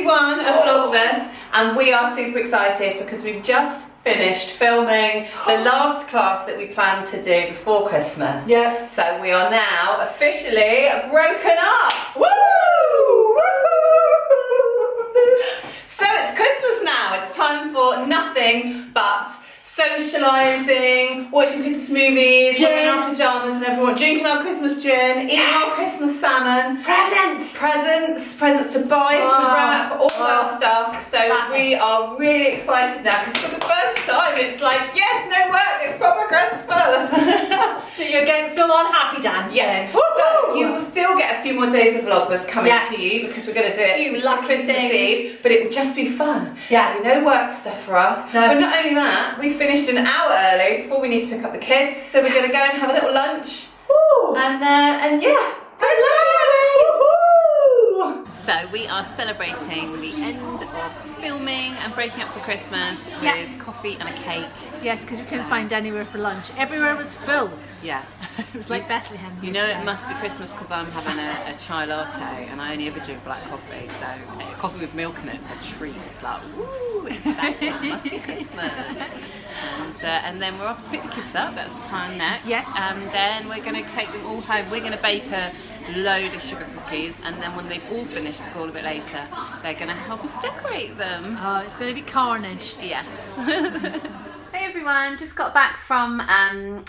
day one of Vlogmas, and we are super excited because we've just finished filming the last class that we planned to do before Christmas. Yes. So we are now officially broken up. Woo! So it's Christmas now. It's time for nothing but socialising, watching Christmas movies, wearing our pyjamas and everyone, drinking our Christmas gin, eating our Christmas salmon. Presents to buy, to wrap, all that stuff. So we are really excited now because for the first time it's like, yes, no work, it's proper Christmas. So you're getting full on happy dancing. Yes. So you will still get a few more days of Vlogmas coming to you because we're going to do it You lucky Christmas Eve, but it will just be fun. Yeah. There'll be no work stuff for us. No. But not only that, we finished an hour early before we need to pick up the kids, so we're going to go and have a little lunch. Woo. And yeah. So we are celebrating the end of filming and breaking up for Christmas with coffee and a cake. Yes, because we couldn't find anywhere for lunch. Everywhere was full. Yes. It was like Bethlehem. You know it must be Christmas because I'm having a chai latte and I only ever drink black coffee, so coffee with milk in it's a treat. It's like, ooh, it's Santa, it must be Christmas. And then we're off to pick the kids up, that's the plan next. Yes. And then we're going to take them all home. We're going to bake a load of sugar cookies, and then when they've all finished school a bit later, they're going to help us decorate them. Oh, it's going to be carnage. Yes. Hey everyone, just got back from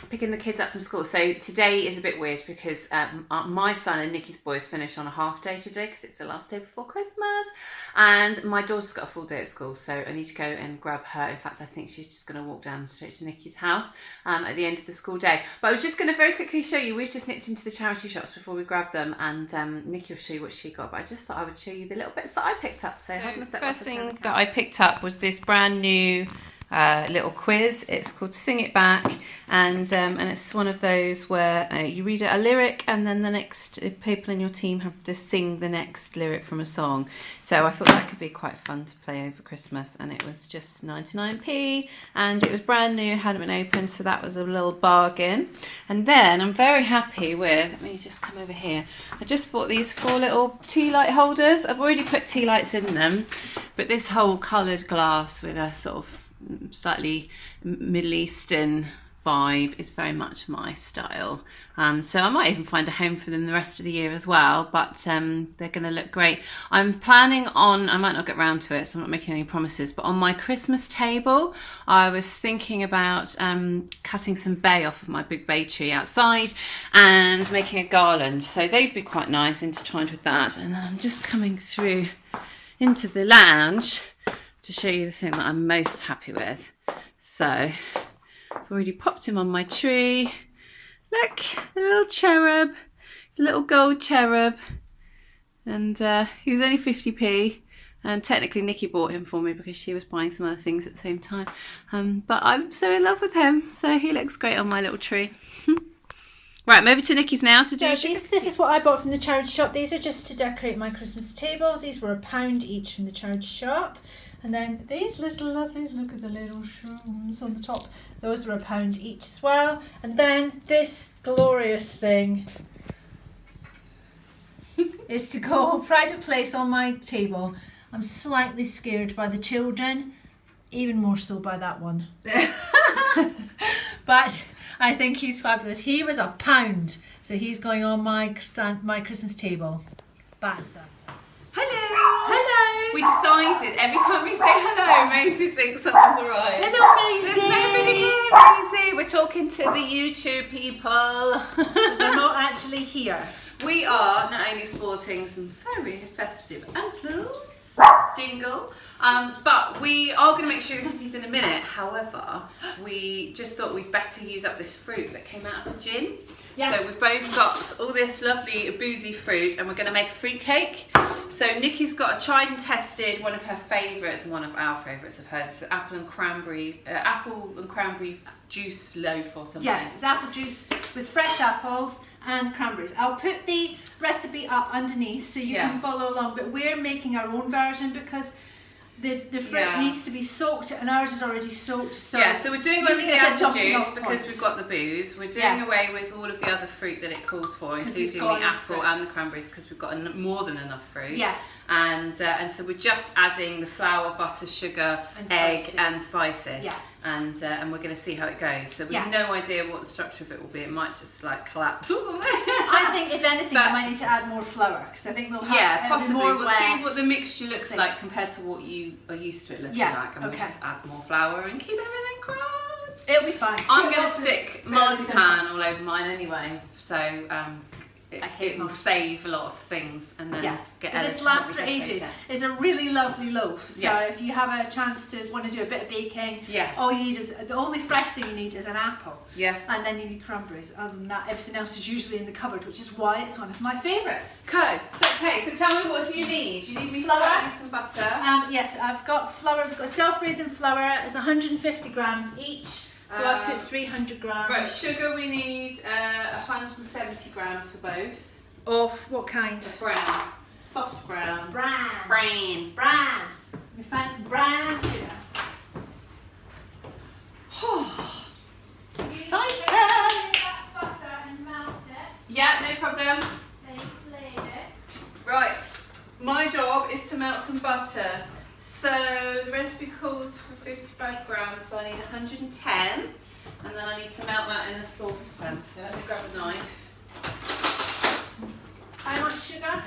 picking the kids up from school. So today is a bit weird because my son and Nikki's boys finish on a half day today because it's the last day before Christmas, and my daughter's got a full day at school, so I need to go and grab her. In fact, I think she's just going to walk down straight to Nikki's house at the end of the school day. But I was just going to very quickly show you, we've just nipped into the charity shops before we grab them, and Nikki will show you what she got, but I just thought I would show you the little bits that I picked up. So hold on a sec. First thing that I picked up was this brand new little quiz. It's called Sing It Back, and it's one of those where you read a lyric and then the next people in your team have to sing the next lyric from a song. So I thought that could be quite fun to play over Christmas, and it was just 99p and it was brand new, hadn't been opened, so that was a little bargain. And then I'm very happy with, let me just come over here, I just bought these 4 little tea light holders. I've already put tea lights in them, but this whole coloured glass with a sort of slightly Middle Eastern vibe is very much my style, so I might even find a home for them the rest of the year as well, but they're going to look great. I'm planning on, I might not get round to it, so I'm not making any promises, but on my Christmas table I was thinking about cutting some bay off of my big bay tree outside and making a garland, so they'd be quite nice intertwined with that. And then I'm just coming through into the lounge to show you the thing that I'm most happy with. So I've already popped him on my tree. Look, a little cherub. It's a little gold cherub. And he was only 50p. And technically Nikki bought him for me because she was buying some other things at the same time. But I'm so in love with him. So he looks great on my little tree. Right, I'm over to Nikki's now to do This is what I bought from the charity shop. These are just to decorate my Christmas table. These were £1 each from the charity shop. And then these little lovelies, look at the little shrooms on the top. Those were £1 each as well. And then this glorious thing is to go pride of place on my table. I'm slightly scared by the children, even more so by that one. But I think he's fabulous. He was £1, so he's going on my Christmas table. Bad Santa. Hello! Hello! We decided every time we say hello, Maisie thinks something's arrived. Hello, Maisie! There's nobody here, Maisie. We're talking to the YouTube people. They're not actually here. We are not only sporting some very festive antlers, jingle, but we are going to make sugar cookies in a minute. However, we just thought we'd better use up this fruit that came out of the gin. Yeah. So we've both got all this lovely boozy fruit, and we're going to make a fruit cake. So Nikki's got a tried and tested, one of her favourites and one of our favourites of hers. It's an apple and cranberry juice loaf or something. Yes, it's apple juice with fresh apples and cranberries. I'll put the recipe up underneath so you can follow along, but we're making our own version because the fruit needs to be soaked, and ours is already soaked. So so we're doing away with the apple juice because point. we've got the booze. We're doing away with all of the other fruit that it calls for, including the apple and the cranberries, because we've got more than enough fruit. Yeah. And so we're just adding the flour, butter, sugar, egg, and spices. Yeah. And we're going to see how it goes. So we have no idea what the structure of it will be. It might just like collapse or something. I think if anything, we might need to add more flour, because I think we'll have possibly. More we'll see what the mixture looks like compared to what you are used to it looking like, and we'll just add more flour and keep everything crossed. It'll be fine. I'm going to stick marzipan all over mine anyway, so it will save a lot of things, and then get this lasts for ages. It's a really lovely loaf. So if you have a chance to want to do a bit of baking, all you need is the only fresh thing you need is an apple. Yeah. And then you need cranberries. Other than that, everything else is usually in the cupboard, which is why it's one of my favourites. Okay. So tell me, what do you need? You need me to cut you some butter? Yes, I've got flour. We've got self-raising flour. It's 150 grams each. So I've put 300 grams. Right, sugar we need 170 grams for both. Of what kind? Brown. Soft brown. Brown. We fancy brown sugar. Excited! Butter and melt it. Yeah, no problem. Then you flavour it. Right, my job is to melt some butter. So the recipe calls for 55 grams, so I need 110, and then I need to melt that in a saucepan. So let me grab a knife. How much sugar?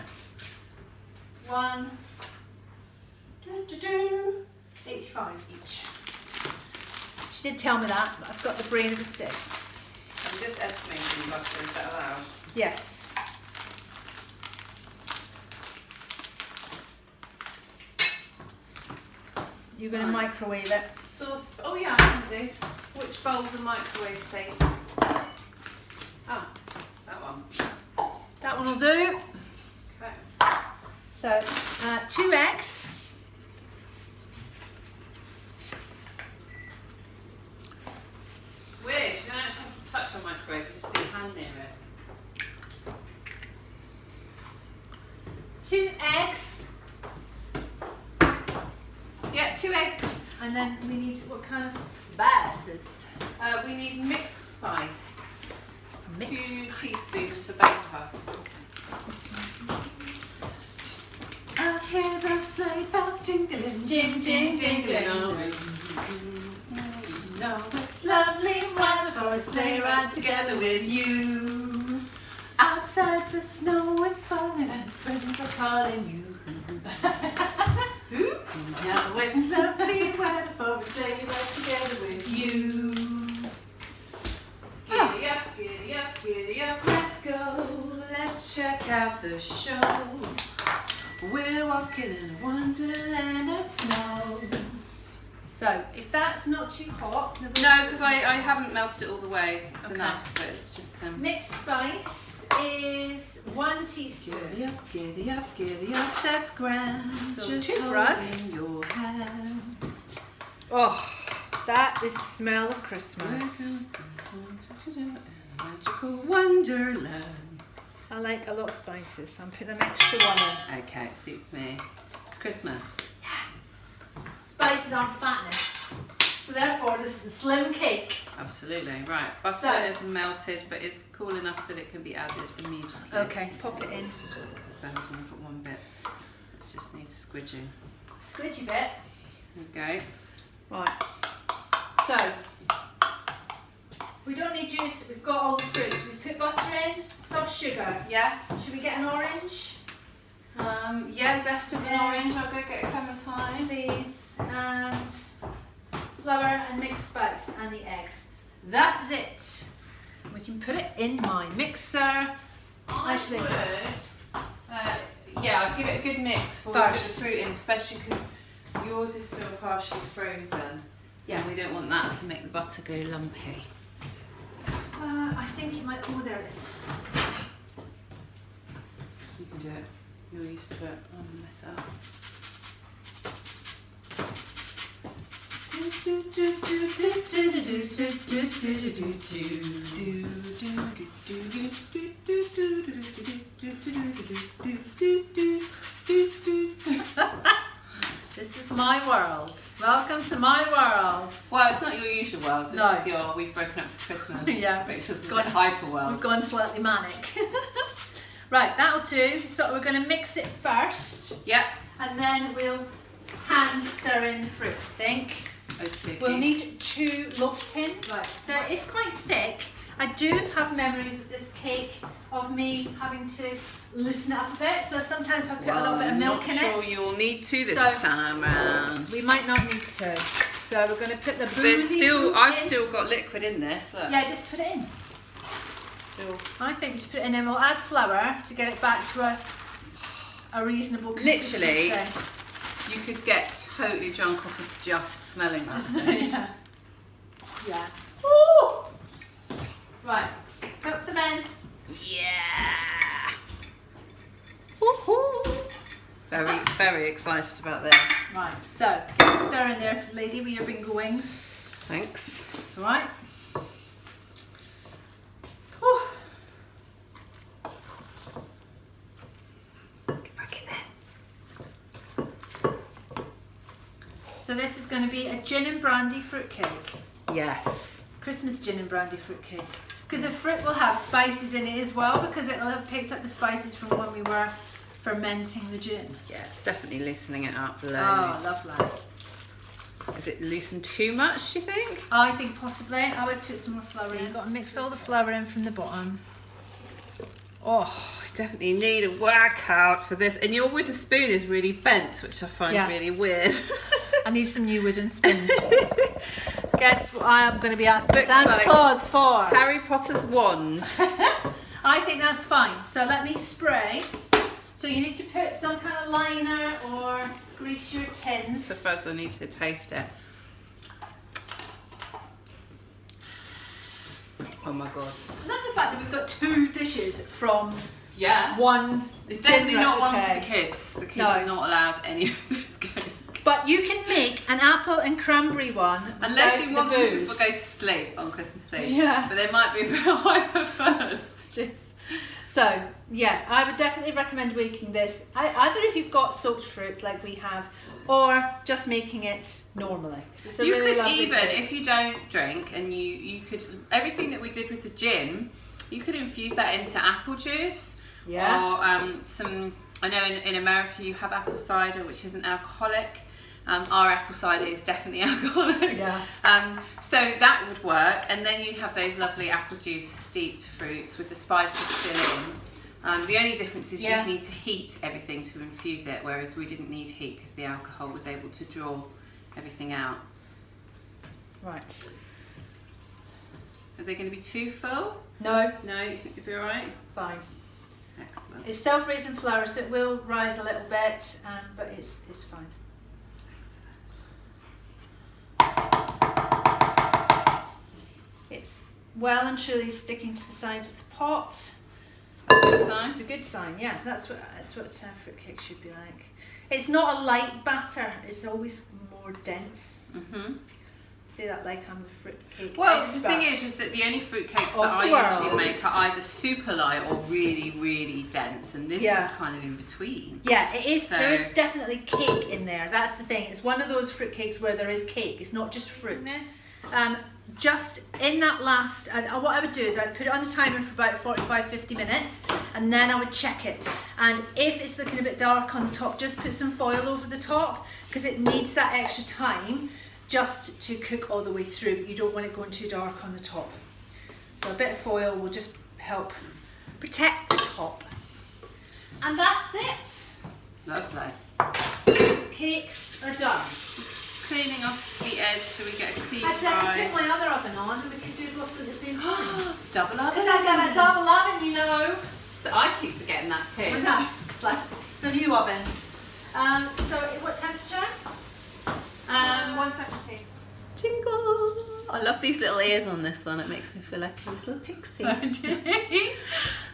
85 each. She did tell me that, but I've got the brain of a stick. I'm just estimating butter, is that allowed? Yes. You're going to microwave it. Sauce. Oh yeah, I can do. Which bowl's a microwave safe? Oh, that one. That one will do. Okay. So, 2 eggs. Weird, you don't actually have to touch the microwave, you just put your hand near it. 2 eggs. Yeah, 2 eggs. And then we need, what kind of spices? We need mixed spice. 2 Mixed teaspoons for both of us. I hear those sleigh bells jingling, jing, jing, jingling. You know it's lovely weather for a sleigh ride together with you. Outside the snow is falling and friends are calling you. Now it's lovely weather for a sleigh ride together with you. Giddy up, giddy up, giddy up, let's go. Let's check out the show. We're walking in a wonderland of snow. So, if that's not too hot... No, because I haven't melted it all the way. It's enough, but it's just... Mixed spice is 1 teaspoon. Giddy up, that's grand. So just 2 for us. Your hand. Oh, that is the smell of Christmas. Magical wonderland. I like a lot of spices, so I'm putting an extra one in. Okay, it suits me. It's Christmas. Spices aren't fatness, so therefore this is a slim cake. Absolutely, right. Butter is melted, but it's cool enough that it can be added immediately. Okay, pop it in. So I'm going to put one bit. It just needs squidging. Squidgy bit. There we go. Right. So, we don't need juice, we've got all the fruits. We put butter in, soft sugar. Yes. Should we get an orange? Yeah, zest of an orange. I'll go get a clementine. Please. And flour and mixed spice and the eggs. That is it. We can put it in my mixer. Actually, I'd give it a good mix before we put the fruit in, especially because yours is still partially frozen. Yeah, we don't want that to make the butter go lumpy. I think it might. Oh, there it is. You can do it. You're used to it. I'm gonna mess it up. This is my my world. Welcome to my world. Well, it's not your usual world. This No. is your, we've broken up for Christmas. Yeah, This is gone- the hyper world. We've gone slightly manic. Right, that'll do. So we're going to mix it first, Yep. and then we'll hand stir in the fruit, I think. Okay. We'll need 2 loaf tins. Right. So it's quite thick. I do have memories of this cake of me having to loosen it up a bit. So sometimes I put a little bit of milk in I'm not sure it. you'll need to this So- time round. We might not need to. So we're going to put the There's boozy still, fruit I've in. still got liquid in this. Look. Yeah, just put it in. Still. I think we just put it in and we'll add flour to get it back to a reasonable consistency. Literally, you could get totally drunk off of just smelling that. Just, yeah. Yeah. Ooh! Right. Put them in. Yeah. Woohoo! Very, very excited about this. Right, so get a stir in there, lady, with your bingo wings. Thanks. It's alright. Whew. Get back in there. So this is going to be a gin and brandy fruitcake. Yes. Christmas gin and brandy fruitcake. Because the fruit will have spices in it as well, because it'll have picked up the spices from when we were fermenting the gin. Yeah, it's definitely loosening it up loads. Oh, lovely. Is it loosened too much, do you think? I think possibly. I would put some more flour in. You've got to mix all the flour in from the bottom. Oh, I definitely need a workout for this. And your wooden spoon is really bent, which I find Yeah. really weird. I need some new wooden spoons. Guess what I am going to be asking Looks Santa like Claus for? Harry Potter's wand. I think that's fine. So let me spray. So you need to put some kind of liner or grease your tins. So first I need to taste it. Oh my god. I love the fact that we've got 2 dishes from Yeah. one It's gin definitely not one for the recipe. kids. The kids No. are not allowed any of this cake. But you can make an apple and cranberry one Unless without you want the them to booze. go to sleep on Christmas Eve. Yeah. But they might be a bit hyper first. Jeez. So, yeah, I would definitely recommend making this. Either if you've got soaked fruit like we have, or just making it normally. It's a You really could lovely even, cake. if you don't drink, and you could, everything that we did with the gin, you could infuse that into apple juice. Yeah. Or some, I know in America you have apple cider, which isn't alcoholic. Our apple cider is definitely alcoholic. Yeah. So that would work, and then you'd have those lovely apple juice steeped fruits with the spices still in. The only difference is Yeah. you'd need to heat everything to infuse it, whereas we didn't need heat because the alcohol was able to draw everything out. Right. Are they going to be too full? No, No, you think they'll be alright? fine. Excellent. It's self-raising flour, so it will rise a little bit, but it's fine. It's well and truly sticking to the sides of the pot. Good sign. It's a good sign, yeah. That's what fruit cake should be like. It's not a light batter. It's always more dense. Mm-hmm. Say that like I'm the fruit cake Well, expert. the thing is that the only fruit cakes Of that I the usually world. make are either super light or really, really dense, and this Yeah. is kind of in between. Yeah, it is. So- There is definitely cake in there. That's the thing. It's one of those fruit cakes where there is cake. It's not just fruit. Just in that last, what I would do is I'd put it on the timer for about 45-50 minutes, and then I would check it. And if it's looking a bit dark on the top, just put some foil over the top, because it needs that extra time just to cook all the way through. But you don't want it going too dark on the top. So a bit of foil will just help protect the top. And that's it. Lovely. Cakes are done. Cleaning off the edge so we get a clean Actually, I could rise. put my other oven on and we could do both at the same time. Double oven. Because I've got a double oven, you know. I keep forgetting that too. It's like, it's a new oven. So what temperature? 170. Jingle! I love these little ears on this one. It makes me feel like a little pixie.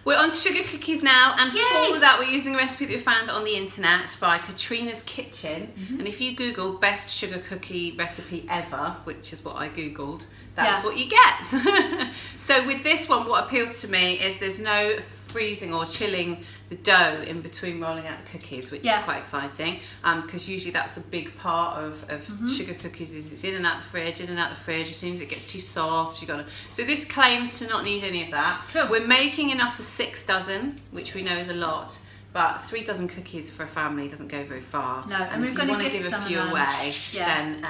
We're on sugar cookies now, and Yay! for that we're using a recipe that we found on the internet by Katrina's Kitchen. And if you Google best sugar cookie recipe ever, which is what I Googled, that's Yeah. what you get. So with this one, what appeals to me is there's no freezing or chilling the dough in between rolling out the cookies, which is quite exciting, because usually that's a big part of sugar cookies, is it's in and out the fridge, as soon as it gets too soft, you gotta... So this claims to not need any of that. Cool. We're making enough for 6 dozen, which we know is a lot, but 3 dozen cookies for a family doesn't go very far. No, and we're going to give a few some away, Yeah. then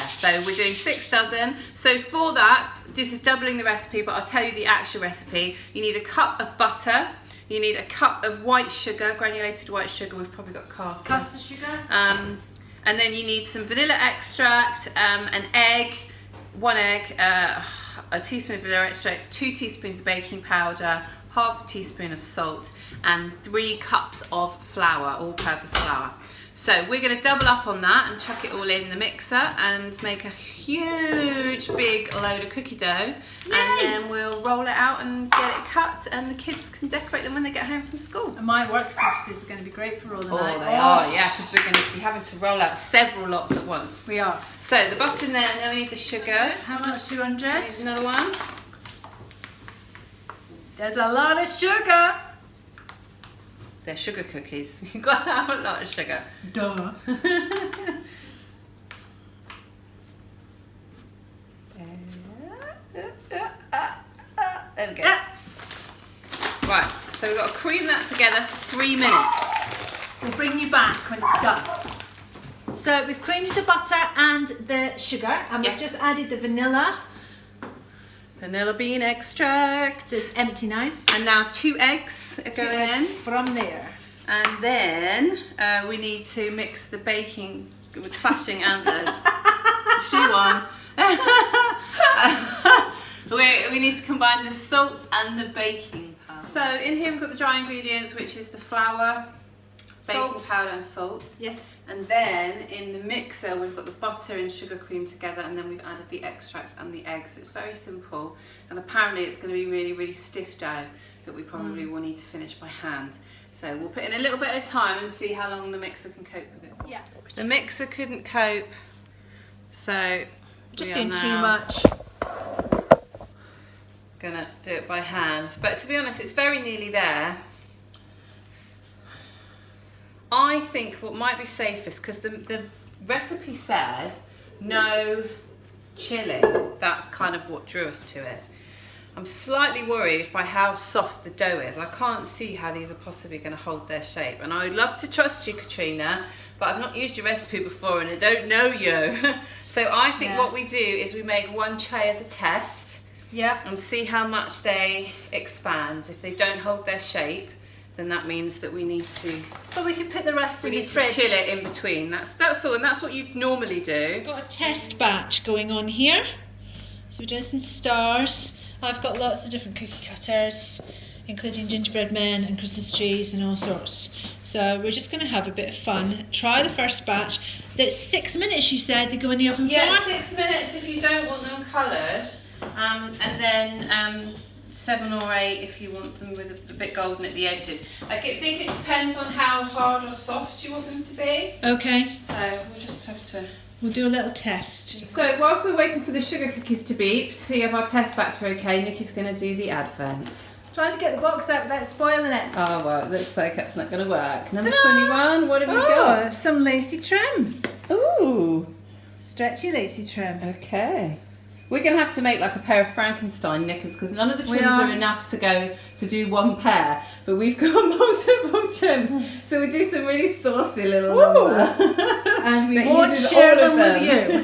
so we're doing 6 dozen. So for that, this is doubling the recipe, but I'll tell you the actual recipe. You need a cup of butter, you need a cup of white sugar, granulated white sugar. We've probably got Caster sugar. and then you need some vanilla extract, an egg, 1 egg, a teaspoon of vanilla extract, 2 teaspoons of baking powder, half a teaspoon of salt, and 3 cups of flour, all-purpose flour. So we're going to double up on that and chuck it all in the mixer and make a huge big load of cookie dough. Yay! And then we'll roll it out and get it cut, and the kids can decorate them when they get home from school. And my work surfaces are going to be great for all the night. They are, yeah, because we're going to be having to roll out several lots at once. We are. So the butter in there, now we need the sugar. How much? 200? Here's another one. There's a lot of sugar. They're sugar cookies. You've got to have a lot of sugar. Duh. There we go. Right, so we've got to cream that together for 3 minutes. We'll bring you back when it's done. So we've creamed the butter and the sugar, and Yes. we've just added the vanilla. Vanilla bean extract. It's empty now. And now 2 eggs are 2 going eggs in. from there. And then we need to mix the baking with clashing antlers. She won. we need to combine the salt and the baking powder. So in here we've got the dry ingredients, which is the flour, baking powder and salt. Yes. And then in the mixer we've got the butter and sugar cream together, and then we've added the extract and the eggs. So it's very simple, and apparently it's going to be really, really stiff dough that we probably will need to finish by hand. So we'll put in a little bit at a time and see how long the mixer can cope with it. Yeah. The mixer couldn't cope, so Just we doing are too now much. Gonna do it by hand. But to be honest, it's very nearly there. I think what might be safest, because the recipe says no chilling. That's kind of what drew us to it. I'm slightly worried by how soft the dough is. I can't see how these are possibly going to hold their shape. And I would love to trust you, Katrina, but I've not used your recipe before and I don't know you. So I think what we do is we make 1 tray as a test. Yeah. And see how much they expand. If they don't hold their shape, then that means that we need to. But we could put the rest in the to fridge. chill it in between. That's all, and that's what you'd normally do. We've got a test batch going on here. So we're doing some stars. I've got lots of different cookie cutters, including gingerbread men and Christmas trees and all sorts. So we're just going to have a bit of fun. Try the first batch. There's 6 minutes, you said, they go in the oven for. Yeah, 6 minutes if you don't want them coloured, and then 7 or 8 if you want them with a bit golden at the edges. I think it depends on how hard or soft you want them to be. Okay. So we'll just have to. We'll do a little test. So whilst we're waiting for the sugar cookies to beep, to see if our test batch are okay, Nikki's going to do the advent. Trying to get the box out without spoiling it. Oh well, it looks like it's not going to work. Number Ta-da! 21, what have we got? Some lacy trim. Ooh, Stretchy lacy trim. okay. We're going to have to make like a pair of Frankenstein knickers because none of the trims are enough to go to do 1 pair, but we've got multiple trims, so we do some really saucy little and we won't share them with you.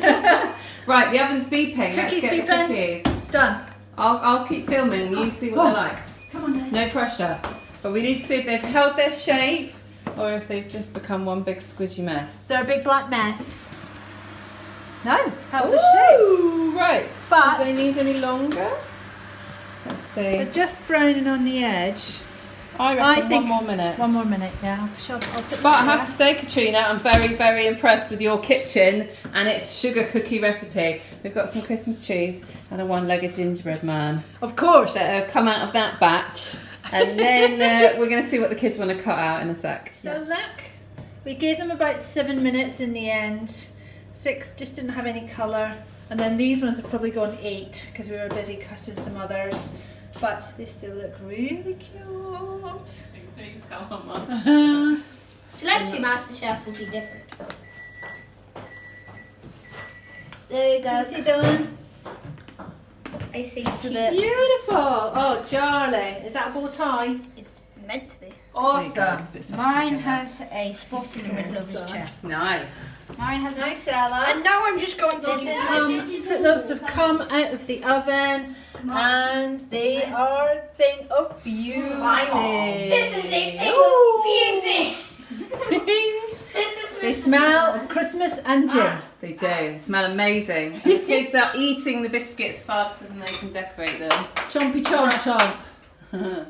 Right, the oven's beeping. Let's get the cookies. Done. I'll keep filming. You see what they're like. Come on then. No pressure. But we need to see if they've held their shape or if they've just become one big squidgy mess. They're a big black mess. No, held the shape. Right. But do they need any longer? Let's see. They're just browning on the edge. I think 1 more minute. 1 more minute, yeah. I'll put But I have to say, Katrina, I'm very, very impressed with your kitchen and its sugar cookie recipe. We've got some Christmas trees and a 1-legged gingerbread man. Of course. That have come out of that batch. And then we're going to see what the kids want to cut out in a sec. So look, we gave them about 7 minutes in the end. 6 just didn't have any colour. And then these ones have probably gone 8 because we were busy cutting some others. but they still look really cute. Please come on, Mum. Celebrity MasterChef will be different. There we go. Is it done? I think It's beautiful. Oh, Charlie, is that a bow tie? it's meant to be. Awesome. Mine has a spot in the middle of his chest. Nice. Mine has Nice, Ella. And now I'm just going to Fruit Loaves have come out of the oven and they are a thing of beauty. This is a thing of beauty. They smell of Christmas and gin. They do. They smell amazing. And the kids are eating the biscuits faster than they can decorate them. Chompy chomp chomp.